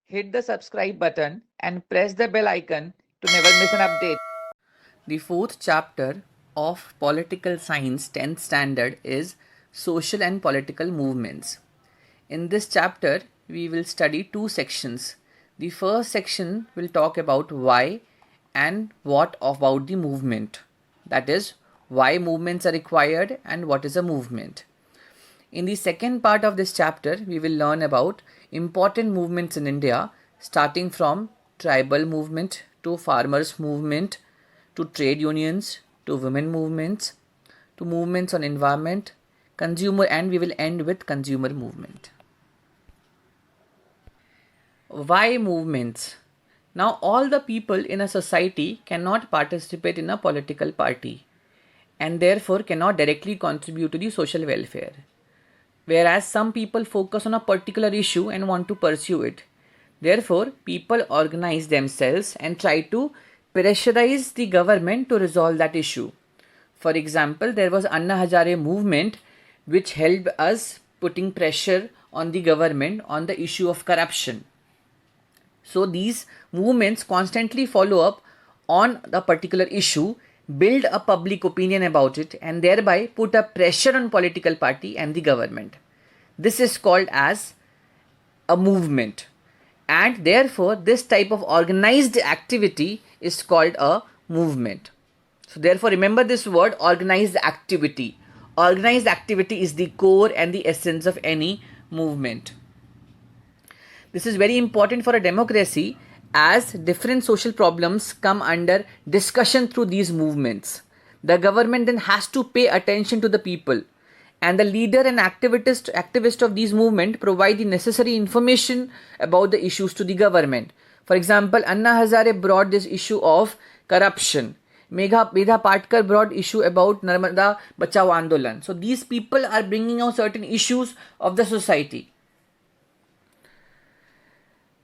Hit the subscribe button and press the bell icon to never miss an update. The fourth chapter of Political Science 10th Standard is Social and Political Movements. In this chapter, we will study two sections. The first section will talk about why and what about the movement. That is, why movements are required and what is a movement. In the second part of this chapter, we will learn about important movements in India, starting from tribal movement to farmers movement to trade unions to women movements to movements on environment, consumer, and we will end with consumer movement. Why movements? Now, all the people in a society cannot participate in a political party and therefore cannot directly contribute to the social welfare. Whereas some people focus on a particular issue and want to pursue it. Therefore, people organize themselves and try to pressurize the government to resolve that issue. For example, there was Anna Hazare movement which helped us putting pressure on the government on the issue of corruption. So these movements constantly follow up on the particular issue, build a public opinion about it, and thereby put a pressure on political party and the government. This is called as a movement, and therefore this type of organized activity is called a movement. So therefore remember this word, organized activity. Organized activity is the core and the essence of any movement. This is very important for a democracy as different social problems come under discussion through these movements. The government then has to pay attention to the people, and the leader and activist of these movements provide the necessary information about the issues to the government. For example, Anna Hazare brought this issue of corruption. Medha Patkar brought issue about Narmada Bachao Andolan. So these people are bringing out certain issues of the society.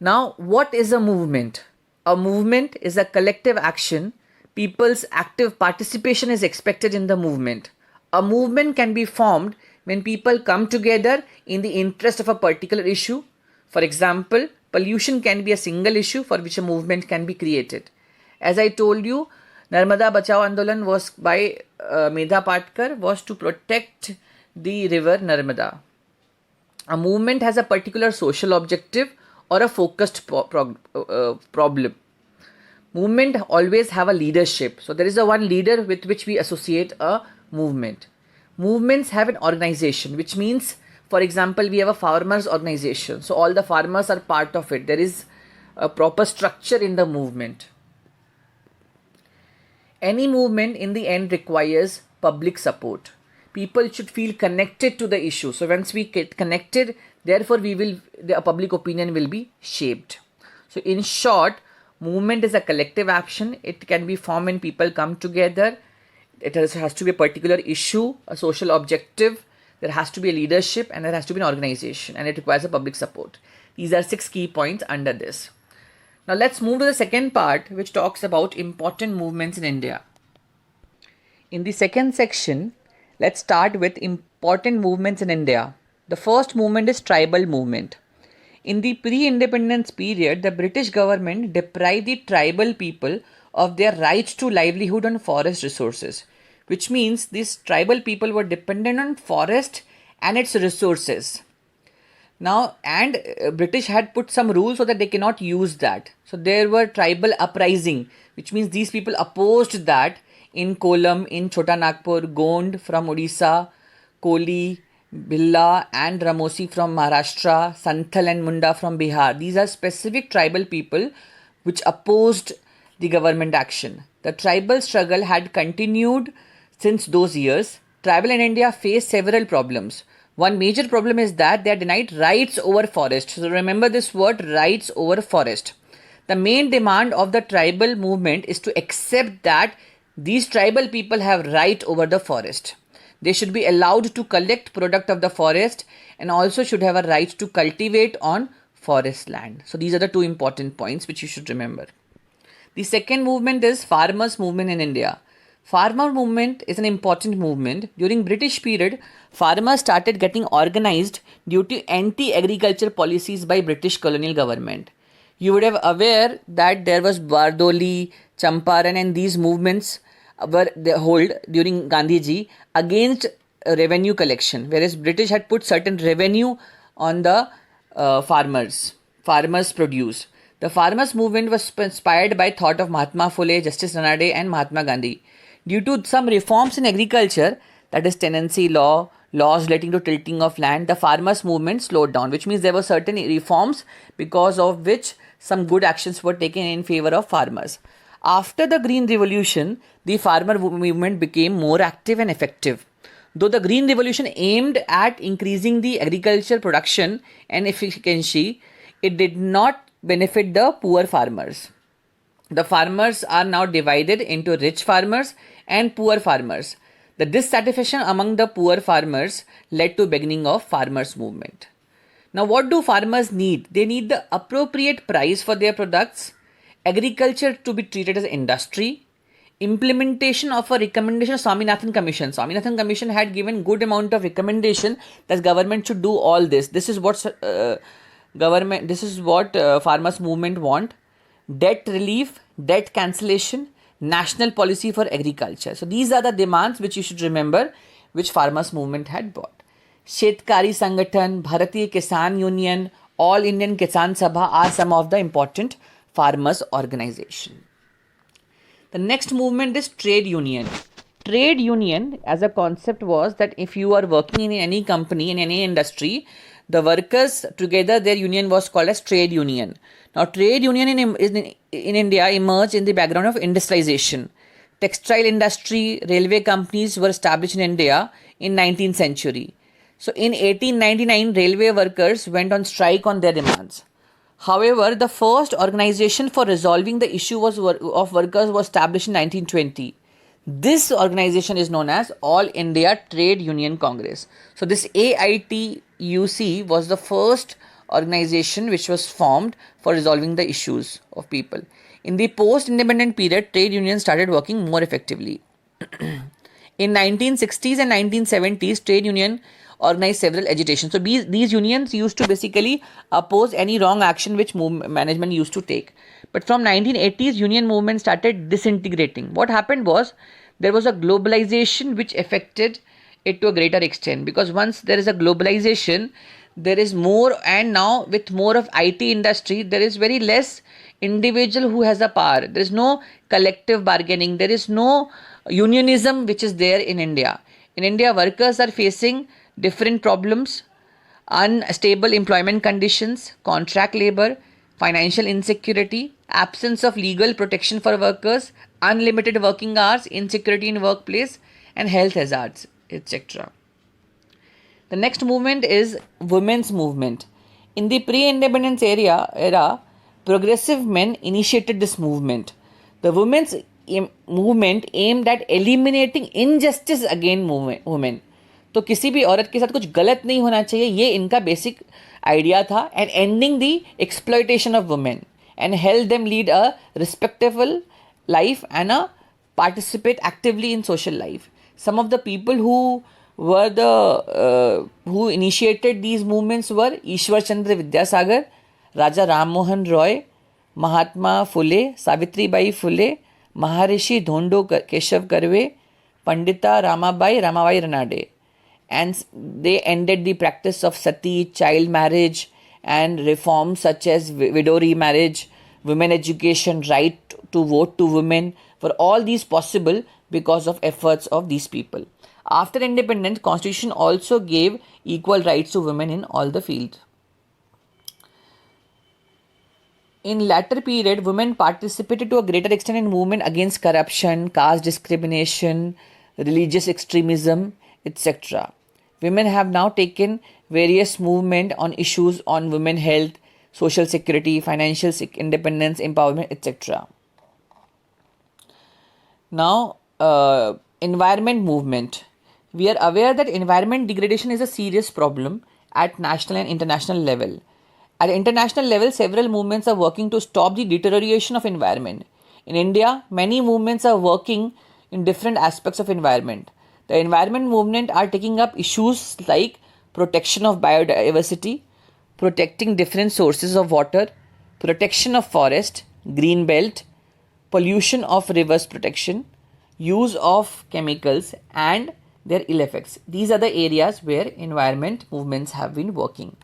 Now, what is a movement? A movement is a collective action. People's active participation is expected in the movement. A movement can be formed when people come together in the interest of a particular issue. For example, pollution can be a single issue for which a movement can be created. As I told you, Narmada Bachao Andolan was by Medha Patkar was to protect the river Narmada. A movement has a particular social objective or a focused problem. Movement always have a leadership. So there is a one leader with which we associate a movement. Movements have an organization, which means, for example, we have a farmers organization. So all the farmers are part of it. There is a proper structure in the movement. Any movement in the end requires public support. People should feel connected to the issue. So once we get connected, therefore the public opinion will be shaped. So in short, movement is a collective action. It can be formed when people come together. It has to be a particular issue, a social objective. There has to be a leadership and there has to be an organization, and it requires a public support. These are 6 key points under this. Now let's move to the second part, which talks about important movements in India. In the second section, let's start with important movements in India. The first movement is tribal movement. In the pre-independence period, the British government deprived the tribal people of their rights to livelihood on forest resources, which means these tribal people were dependent on forest and its resources. Now, and British had put some rules so that they cannot use that. So there were tribal uprising, which means these people opposed that in Kolam, in Chota Nagpur, Gond from Odisha, Koli, Bhilla and Ramosi from Maharashtra, Santhal and Munda from Bihar. These are specific tribal people which opposed the government action. The tribal struggle had continued since those years. Tribal in India faced several problems. One major problem is that they are denied rights over forest. So remember this word, rights over forest. The main demand of the tribal movement is to accept that these tribal people have right over the forest. They should be allowed to collect product of the forest and also should have a right to cultivate on forest land. So these are the two important points which you should remember. The second movement is farmers movement in India. Farmer movement is an important movement. During British period, farmers started getting organized due to anti-agriculture policies by British colonial government. You would have aware that there was Bardoli, Champaran, and these movements were they hold during Gandhiji against revenue collection, whereas British had put certain revenue on the farmers produce. The farmers movement was inspired by thought of Mahatma Phule, Justice Ranade, and Mahatma Gandhi. Due to some reforms in agriculture, that is tenancy law, laws relating to tilting of land, the farmers movement slowed down, which means there were certain reforms because of which some good actions were taken in favor of farmers. After the Green Revolution, the farmer movement became more active and effective. Though the Green Revolution aimed at increasing the agricultural production and efficiency, it did not benefit the poor farmers. The farmers are now divided into rich farmers and poor farmers. The dissatisfaction among the poor farmers led to beginning of farmers movement. Now what do farmers need? They need the appropriate price for their products, agriculture to be treated as industry, implementation of a recommendation of Swaminathan Commission. Swaminathan Commission had given good amount of recommendation that government should do all this. This is what farmers movement want. Debt relief, debt cancellation, national policy for agriculture. So these are the demands which you should remember which farmers movement had brought. Shetkari Sangathan, Bharatiya Kisan Union, All Indian Kisan Sabha are some of the important farmers organization. The next movement is trade union. Trade union as a concept was that if you are working in any company, in any industry, the workers together, their union was called as trade union. Now trade union in India emerged in the background of industrialization. Textile industry, railway companies were established in India in 19th century. So in 1899, railway workers went on strike on their demands. However, the first organization for resolving the issue of workers was established in 1920. This organization is known as All India Trade Union Congress. So this AITUC was the first organization which was formed for resolving the issues of people. In the post-independent period, trade unions started working more effectively. In 1960s and 1970s, trade union organized several agitations. So these unions used to basically oppose any wrong action which management used to take. But from 1980s, union movement started disintegrating. What happened was there was a globalization which affected it to a greater extent, because once there is a globalization, there is more, and now with more of IT industry, there is very less individual who has a power. There is no collective bargaining. There is no unionism which is there in India. In India, workers are facing different problems: unstable employment conditions, contract labor, financial insecurity, absence of legal protection for workers, unlimited working hours, insecurity in workplace, and health hazards, etc. The next movement is women's movement. In the pre-independence era, progressive men initiated this movement. The women's movement aimed at eliminating injustice against women. तो किसी भी औरत के साथ कुछ गलत नहीं होना चाहिए, ये इनका बेसिक आइडिया था, and ending the exploitation of women and help them lead a respectable life and participate actively in social life. Some of the people who initiated these movements were Ishwar Chandra Vidyasagar, Raja Ram Mohan Roy, Mahatma Phule, Savitri Bai Phule, Maharishi Dhondo Keshav Karve, Pandita Ramabai Ranade. And they ended the practice of sati, child marriage, and reforms such as widow remarriage, women education, right to vote to women. For all these possible because of efforts of these people. After independence, Constitution also gave equal rights to women in all the fields. In latter period, women participated to a greater extent in movement against corruption, caste discrimination, religious extremism, etc. Women have now taken various movement on issues on women health, social security, financial independence, empowerment, etc. Now, environment movement. We are aware that environment degradation is a serious problem at national and international level. At international level, several movements are working to stop the deterioration of environment. In India, many movements are working in different aspects of environment. The environment movement are taking up issues like protection of biodiversity, protecting different sources of water, protection of forest, green belt, pollution of rivers protection, use of chemicals, and their ill effects. These are the areas where environment movements have been working.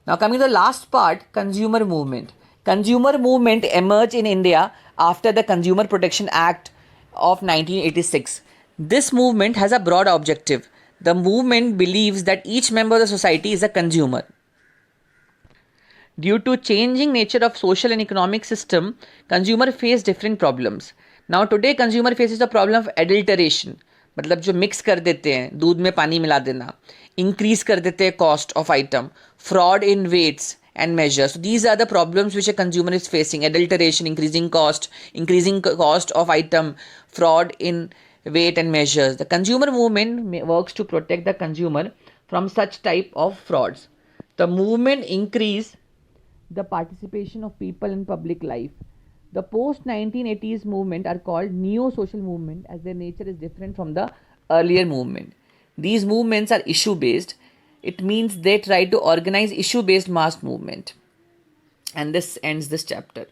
Now coming to the last part, consumer movement. Consumer movement emerged in India after the Consumer Protection Act of 1986. This movement has a broad objective. The movement believes that each member of the society is a consumer. Due to changing nature of social and economic system, consumer face different problems. Now today consumer faces the problem of adulteration. मतलब जो mix कर देते हैं, दूध में पानी मिला देना, इंक्रीज कर देते हैं cost of item, fraud in weights and measures. So these are the problems which a consumer is facing: adulteration, increasing cost of item, fraud in weight and measures. The consumer movement works to protect the consumer from such type of frauds. The movement increase the participation of people in public life. The post-1980s movement are called neo-social movement as their nature is different from the earlier movement. These movements are issue-based. It means they try to organize issue-based mass movement. And this ends this chapter.